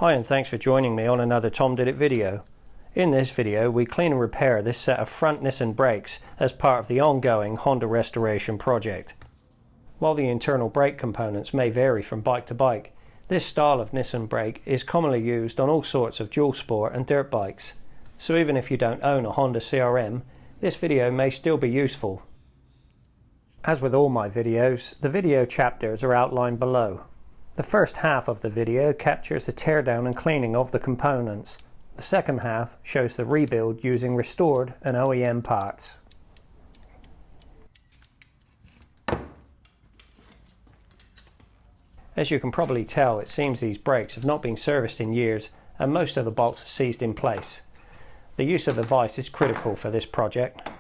Hi and thanks for joining me on another Tom Did It video. In this video we clean and repair this set of front Nissin brakes as part of the ongoing Honda restoration project. While the internal brake components may vary from bike to bike, this style of Nissin brake is commonly used on all sorts of dual sport and dirt bikes. So even if you don't own a Honda CRM, this video may still be useful. As with all my videos, the video chapters are outlined below. The first half of the video captures the teardown and cleaning of the components. The second half shows the rebuild using restored and OEM parts. As you can probably tell, it seems these brakes have not been serviced in years and most of the bolts are seized in place. The use of the vise is critical for this project.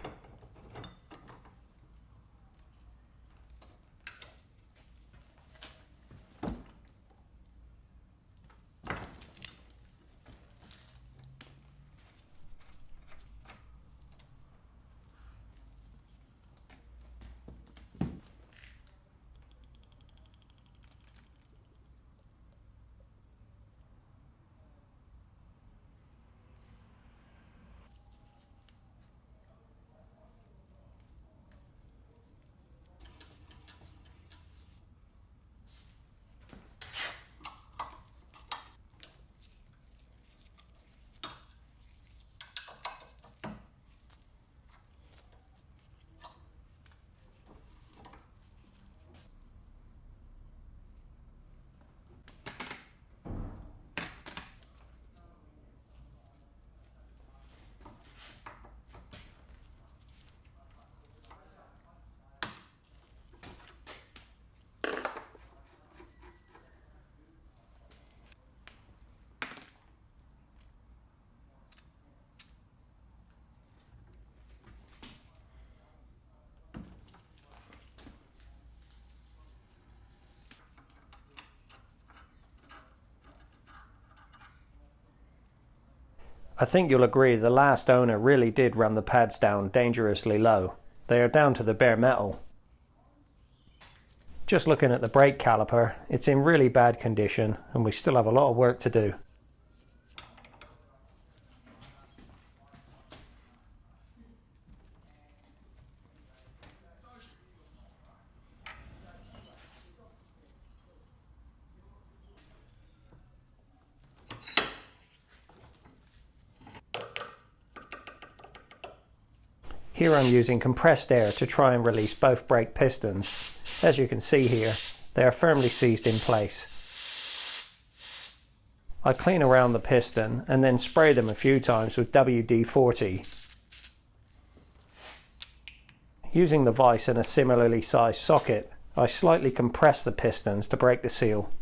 I think you'll agree the last owner really did run the pads down dangerously low. They are down to the bare metal. Just looking at the brake caliper, it's in really bad condition and we still have a lot of work to do. Here I'm using compressed air to try and release both brake pistons. As you can see here, they are firmly seized in place. I clean around the piston and then spray them a few times with WD-40. Using the vise in a similarly sized socket, I slightly compress the pistons to break the seal.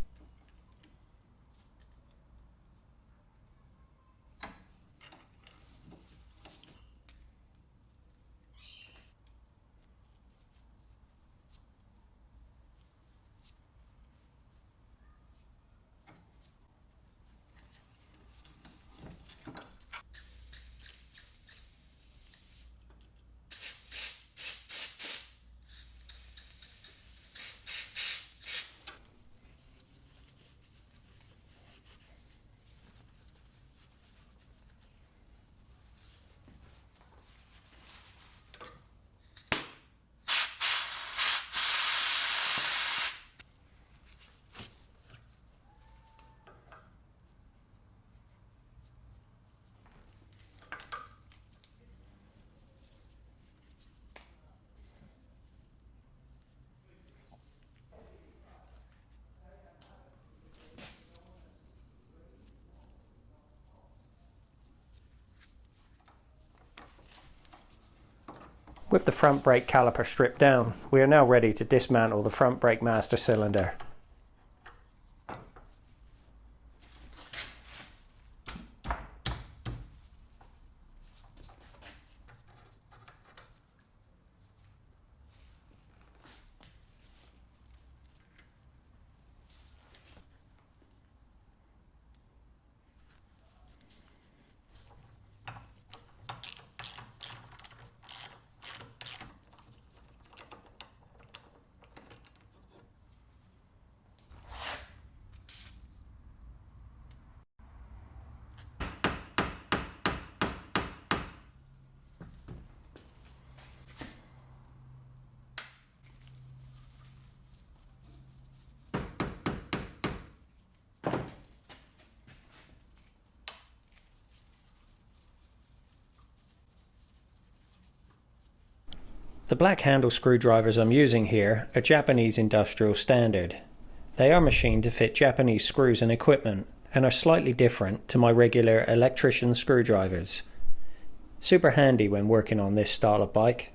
With the front brake caliper stripped down, we are now ready to dismantle the front brake master cylinder. The black handle screwdrivers I'm using here are Japanese industrial standard. They are machined to fit Japanese screws and equipment and are slightly different to my regular electrician screwdrivers. Super handy when working on this style of bike.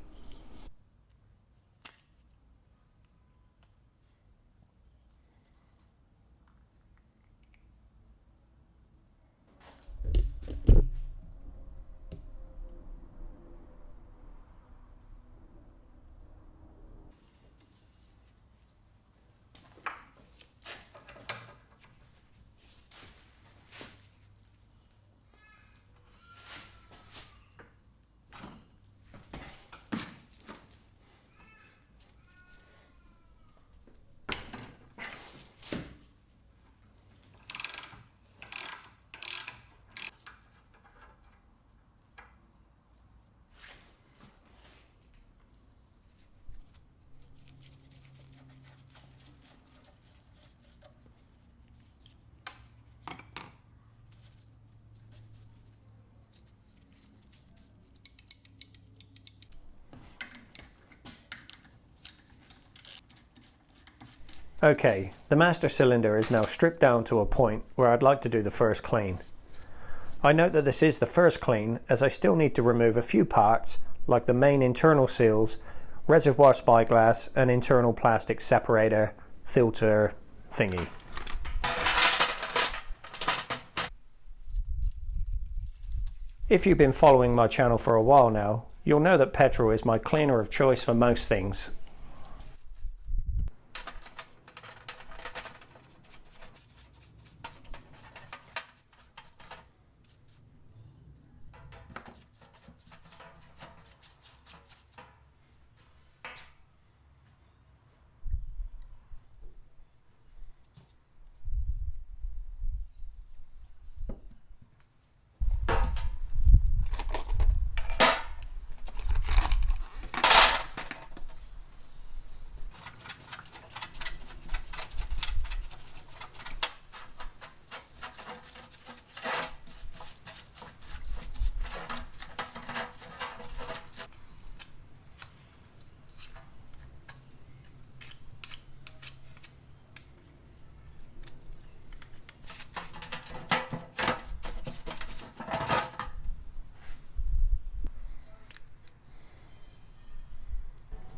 Okay, the master cylinder is now stripped down to a point where I'd like to do the first clean. I note that this is the first clean as I still need to remove a few parts like the main internal seals, reservoir spyglass and internal plastic separator, filter thingy. If you've been following my channel for a while now, you'll know that petrol is my cleaner of choice for most things.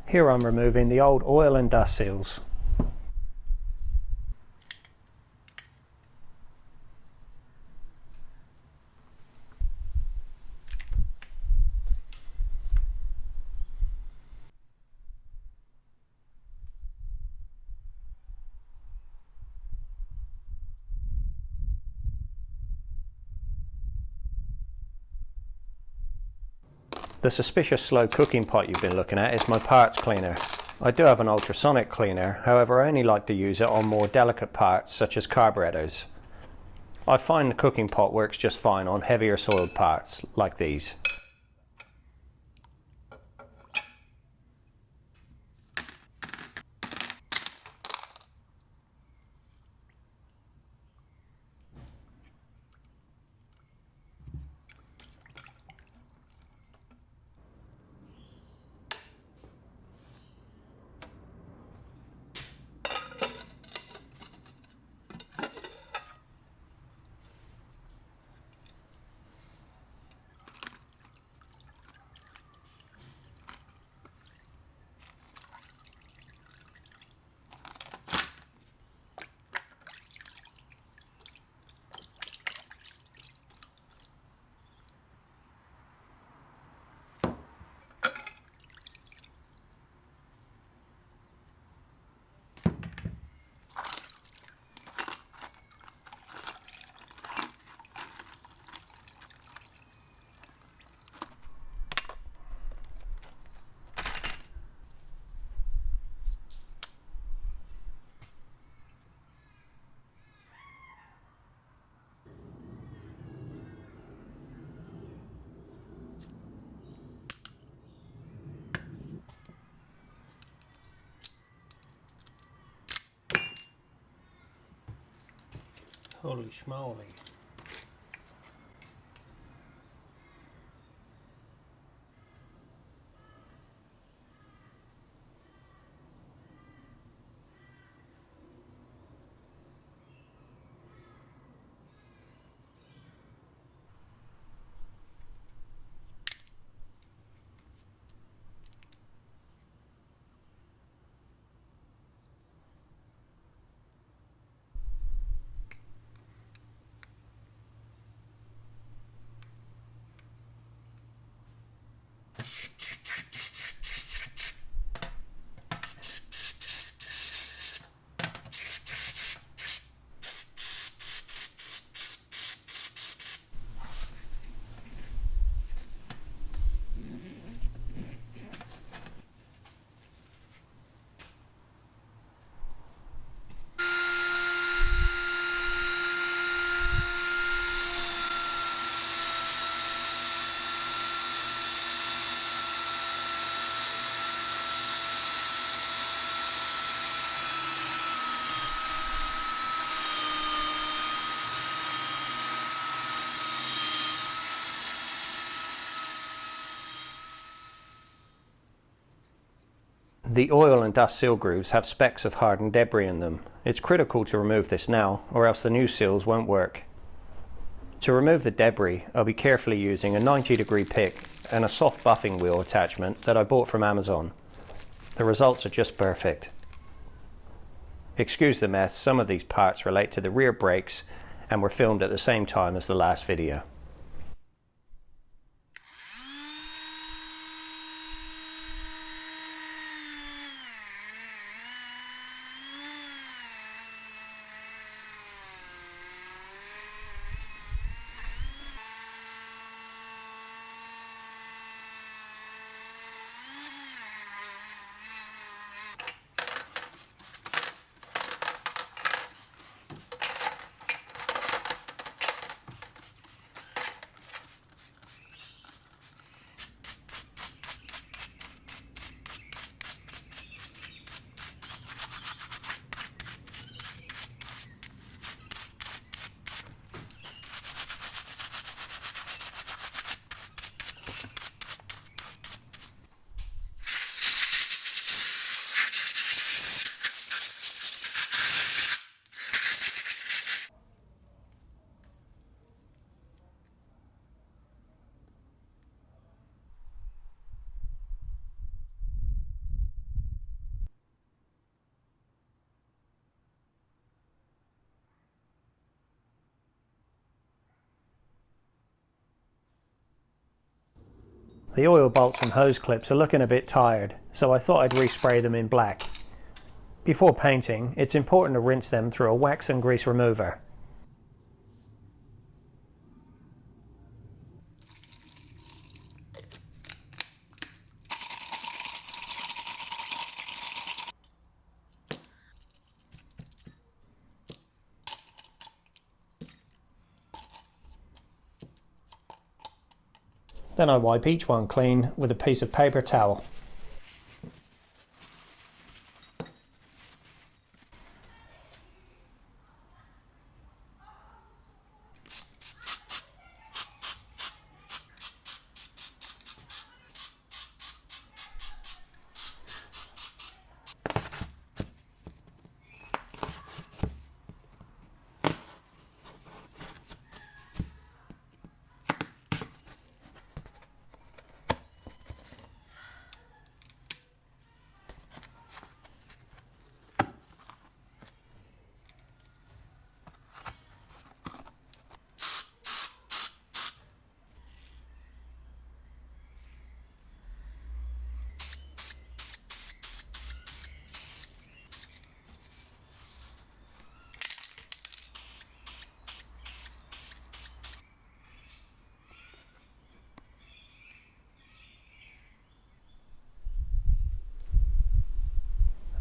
Here I'm removing the old oil and dust seals. The suspicious slow cooking pot you've been looking at is my parts cleaner. I do have an ultrasonic cleaner, however I only like to use it on more delicate parts such as carburetors. I find the cooking pot works just fine on heavier soiled parts like these. Holy schmoly. The oil and dust seal grooves have specks of hardened debris in them. It's critical to remove this now, or else the new seals won't work. To remove the debris, I'll be carefully using a 90-degree pick and a soft buffing wheel attachment that I bought from Amazon. The results are just perfect. Excuse the mess, some of these parts relate to the rear brakes and were filmed at the same time as the last video. The oil bolts and hose clips are looking a bit tired, so I thought I'd respray them in black. Before painting, it's important to rinse them through a wax and grease remover. Then I wipe each one clean with a piece of paper towel.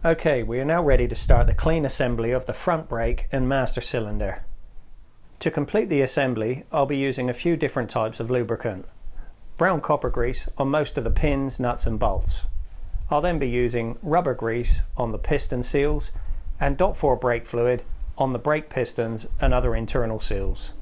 Okay, we are now ready to start the clean assembly of the front brake and master cylinder. To complete the assembly, I'll be using a few different types of lubricant. Brown copper grease on most of the pins, nuts and bolts. I'll then be using rubber grease on the piston seals and .4 brake fluid on the brake pistons and other internal seals.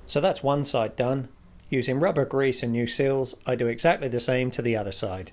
So that's one side done. Using rubber grease and new seals, I do exactly the same to the other side.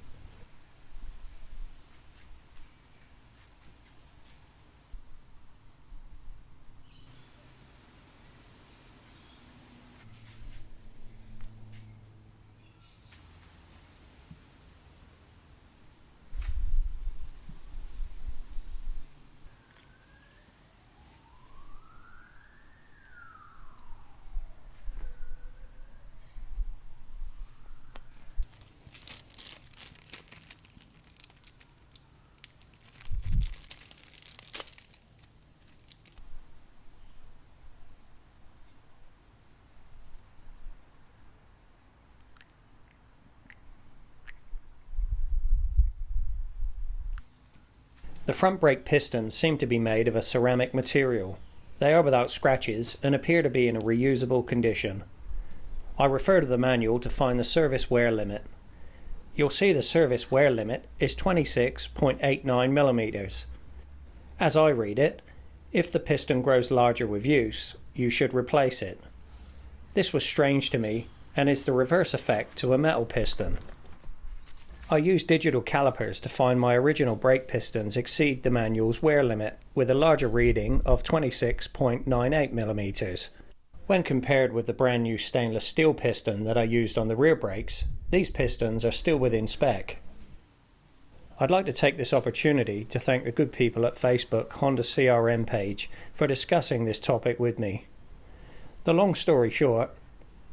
The front brake pistons seem to be made of a ceramic material. They are without scratches and appear to be in a reusable condition. I refer to the manual to find the service wear limit. You'll see the service wear limit is 26.89mm. As I read it, if the piston grows larger with use, you should replace it. This was strange to me and is the reverse effect to a metal piston. I used digital calipers to find my original brake pistons exceed the manual's wear limit with a larger reading of 26.98mm. When compared with the brand new stainless steel piston that I used on the rear brakes, these pistons are still within spec. I'd like to take this opportunity to thank the good people at Facebook Honda CRM page for discussing this topic with me. The long story short,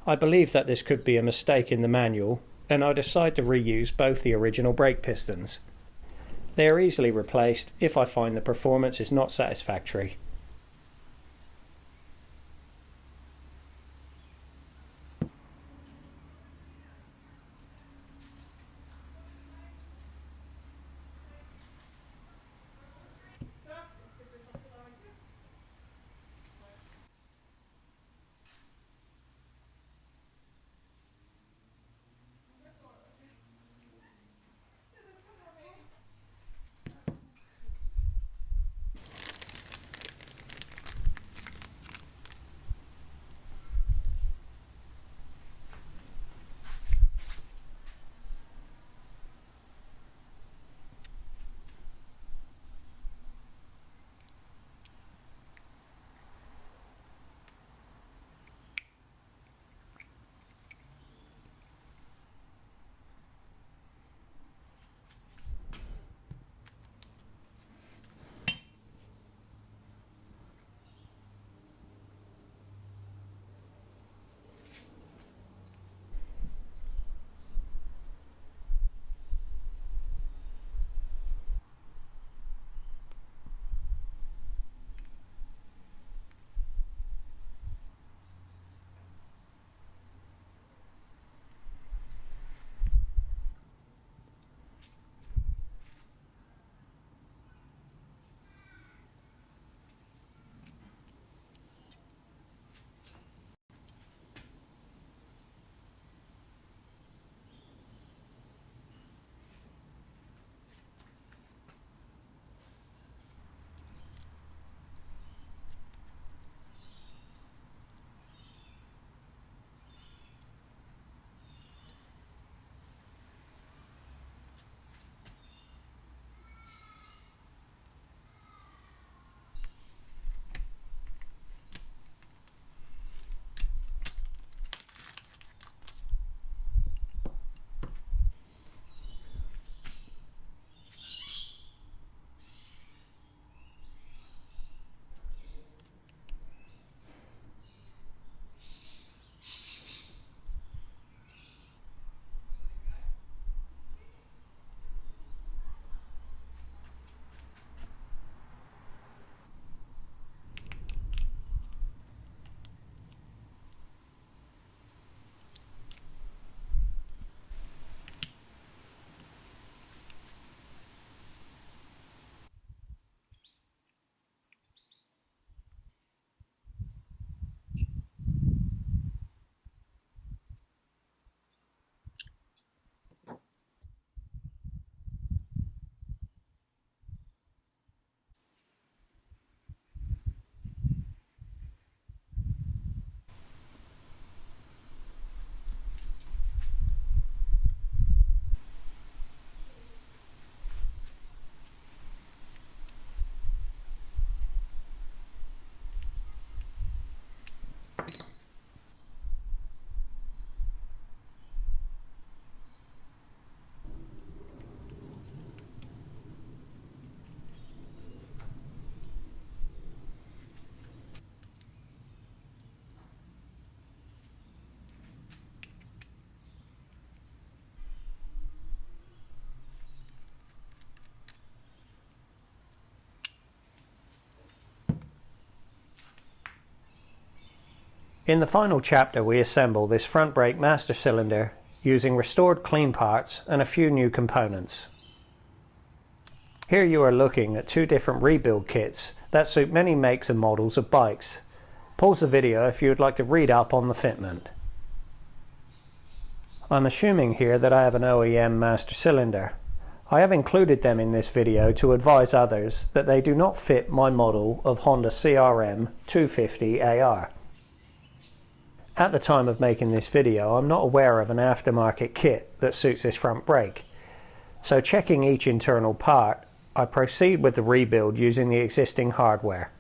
I believe that this could be a mistake in the manual, and I decide to reuse both the original brake pistons. They are easily replaced if I find the performance is not satisfactory. In the final chapter we assemble this front brake master cylinder using restored clean parts and a few new components. Here you are looking at two different rebuild kits that suit many makes and models of bikes. Pause the video if you would like to read up on the fitment. I'm assuming here that I have an OEM master cylinder. I have included them in this video to advise others that they do not fit my model of Honda CRM250AR. At the time of making this video, I'm not aware of an aftermarket kit that suits this front brake. So checking each internal part, I proceed with the rebuild using the existing hardware.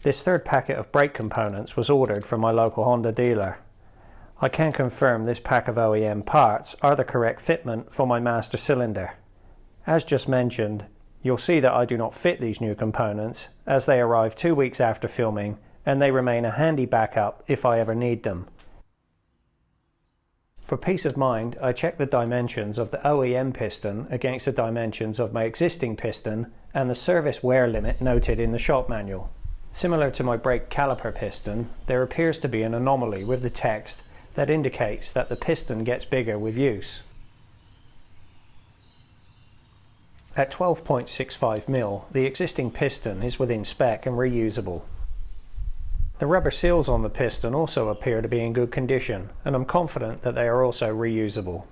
This third packet of brake components was ordered from my local Honda dealer. I can confirm this pack of OEM parts are the correct fitment for my master cylinder. As just mentioned, you'll see that I do not fit these new components as they arrived 2 weeks after filming and they remain a handy backup if I ever need them. For peace of mind, I checked the dimensions of the OEM piston against the dimensions of my existing piston and the service wear limit noted in the shop manual. Similar to my brake caliper piston, there appears to be an anomaly with the text that indicates that the piston gets bigger with use. At 12.65mm, the existing piston is within spec and reusable. The rubber seals on the piston also appear to be in good condition, and I'm confident that they are also reusable.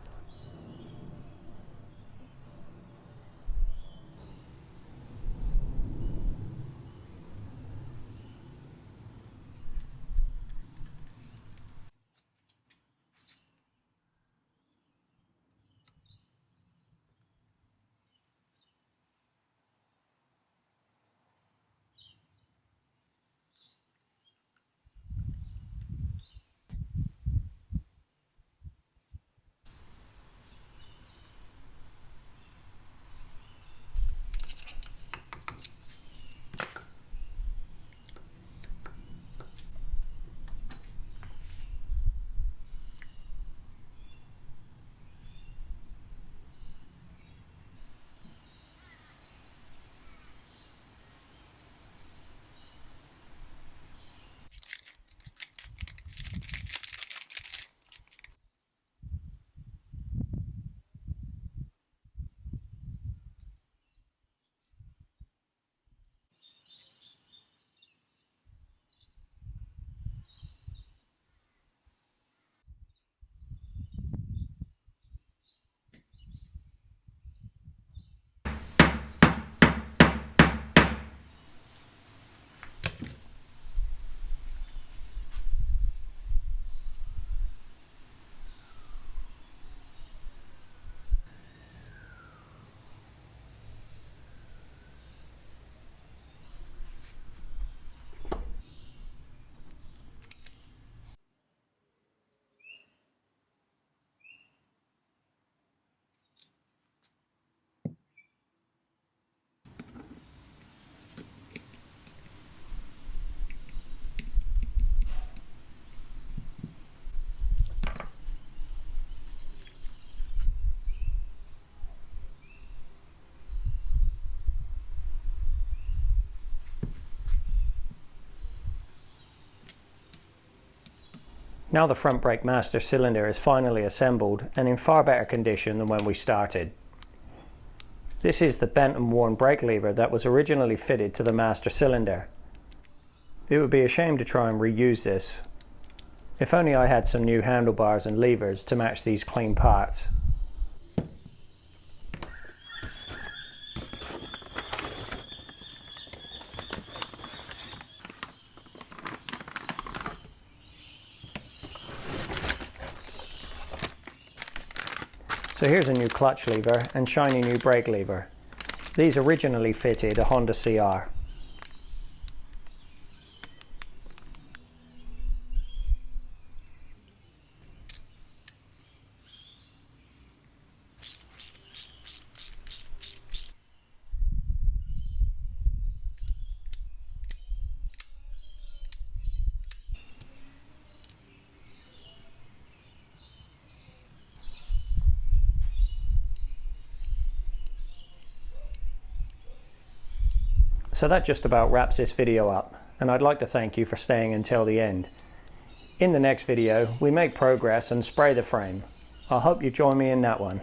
Now the front brake master cylinder is finally assembled and in far better condition than when we started. This is the bent and worn brake lever that was originally fitted to the master cylinder. It would be a shame to try and reuse this. If only I had some new handlebars and levers to match these clean parts. So here's a new clutch lever and shiny new brake lever. These originally fitted a Honda CR. So that just about wraps this video up. and I'd like to thank you for staying until the end. In the next video, we make progress and spray the frame. I hope you join me in that one.